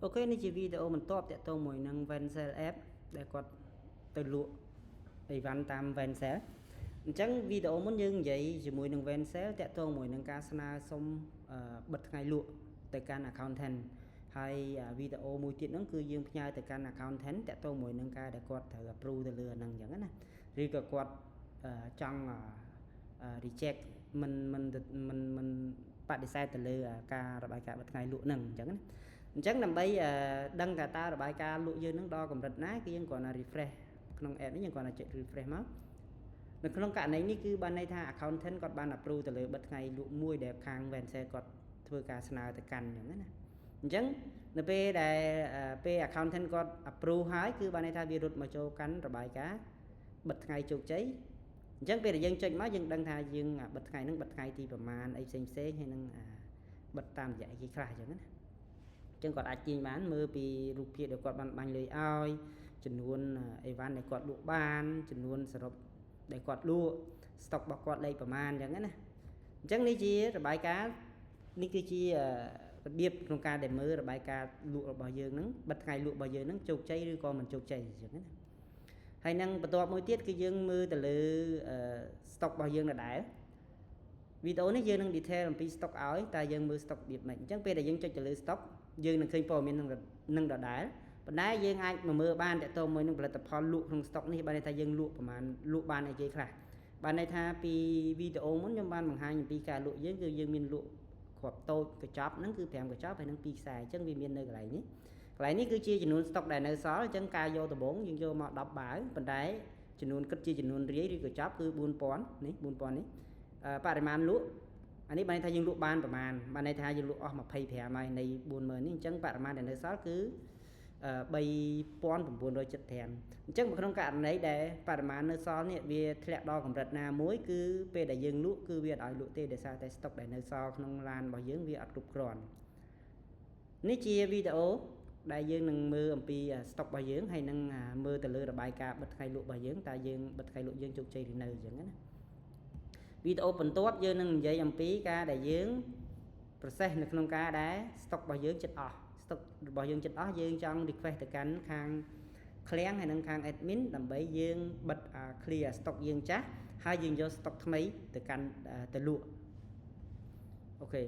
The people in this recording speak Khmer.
Ok,នេះជាវីដេអូបន្ទាប់តាក់ទងមួយនឹង Vencel app ដែលគាត់ទៅលក់អីវ៉ាន់តាម Vencel អញ្ចឹងវីដេអូមុនយើងនិយាយជាមួយនឹង Vencel តាក់ទងមួយនឹងការស្នើសុំបិទថ្ងៃលក់ទៅកាន់ accountant ហើយវីដេអូមួយទៀតហ្នឹងគឺយើងផ្ញើទៅកាន់ accountant តាក់ទងមួយនឹងការដែលគាត់ត្រូវ approve ទៅលើហ្នឹងអញ្ចឹងណាឬក៏គាត់ចង់reject មិនបដិសេធទៅលើការរបាយការណ៍បិទថ្ងៃលក់ហ្នឹងអញ្ចឹងណាអញ្ចឹងដើម្បីដឹងថាតើរបាយការណ៍លក់យើងនឹងដល់កម្រិតណាគឺយើងគ្រាន់តែ refresh ក្នុង app នេះយើងគ្រាន់តែចុច refresh មកនៅក្នុងករណីនេះគឺបានន័យថា accountant គាត់បាន approve ទៅលើបិទថ្ងៃលក់មួយដែលខាង Vencel គាត់ធ្វើការស្នើទៅកាន់អញ្ចឹងណាអញ្ចឹងនៅពេលដែលពេល accountant គាត់ approve ហើយគឺបានន័យថាវារត់មកចូលកាន់របាយការណ៍បិទថ្ងៃជោគជ័យអញ្ចឹងពេលដែលយើងចុចមកយើងដឹងថាយើងបិទថ្ងៃហ្នឹងបិទថ្ងៃទីប្រមាណអីផ្សេងហើយនឹងបិទតាមរយៈអីគេខ្លះអញ្ចឹងណាចឹងគាត់អាចទាញបានមើលពីរូបភាពដែលគាត់បានបាញ់លុយឲ្យចំនួនអីវ៉ាន់ដែលគាត់លក់បានចំនួនសរុបដែលគាត់លក់ stock របស់គាត់លេខប្រមាណអញ្ចឹងណាអញ្ចឹងនេះជារបាយការណ៍នេះគឺជារបៀបក្នុងការដែលមើលរបាយការណ៍លក់របស់យើងហ្នឹងបិទថ្ងៃលក់របស់យើងហ្នឹងជោគជ័យឬក៏មិនជោគជ័យអញ្ចឹងណាហើយនឹងបន្ទាប់មួយទៀតគឺយើងមើលទៅលើ stock របស់យើងដដែលវីដេអូនេះយើងនឹង detail អំពី stock ឲ្យតែយើងមើល stock របៀបម៉េចអញ្ចឹងពេលដែលយើងចុចទៅលើ stock យើងនឹងឃើញព័ត៌មាននឹងដដែលប៉ុន្តែយើងអាចមកមើលបានតទៅមួយនឹងផលិតផលលក់ក្នុង stock នេះបានន័យថាយើងលក់ប្រហែលលក់បានអីគេខ្លះបានន័យថាពីវីដេអូមុនខ្ញុំបានបង្ហាញអំពីការលក់យើងគឺយើងមានលក់គ្រាប់តូចកញ្ចប់ហ្នឹងគឺ5កញ្ចប់ហើយនឹង2ខ្សែអញ្ចឹងវាមាននៅកន្លែងនេះគឺជាចំនួន stock ដែលនៅសល់អញ្ចឹងការយកដំបូងយើងយកមក10បាវប៉ុន្តែចំនួនគិតជាចំនួនរាយឬកញ្ចប់គឺ4000នេះ4000នេះបរិមាណលក់អានេះបានន័យថាយើងលក់បានប្រមាណបានន័យថាយើងលក់អស់25ហើយនៃ40000នេះអញ្ចឹងបរិមាណដែលនៅសល់គឺ3975អញ្ចឹងក្នុងករណីដែលបរិមាណនៅសល់នេះវាធ្លាក់ដល់កម្រិតណាមួយគឺពេលដែលយើងលក់គឺវាអត់ឲ្យលក់ទេដោយសារតែ stock ដែលនៅសល់ក្នុងឡានរបស់យើងវាអត់គ្រប់គ្រាន់នេះជាវីដេអូដែលយើងនឹងមើលអំពី stock របស់យើងហើយនឹងមើលទៅលើរបាយការណ៍បិទថ្ងៃលក់របស់យើងតើយើងបិទថ្ងៃលក់យើងជោគជ័យឬនៅអញ្ចឹងណាវីដេអូបន្ទាប់យើងនឹងនិយាយអំពីការដែលយើង process នៅក្នុងការដែល stock របស់យើងចិត្តអស់ stock របស់យើងចិត្តអស់យើងចង់ request ទៅកាន់ខាងឃ្លាំងហើយនឹងខាង admin ដើម្បីយើងបិទ clear stock យើងចាស់ហើយយើងយក stock ថ្មីទៅកាន់ទៅលក់អូខេ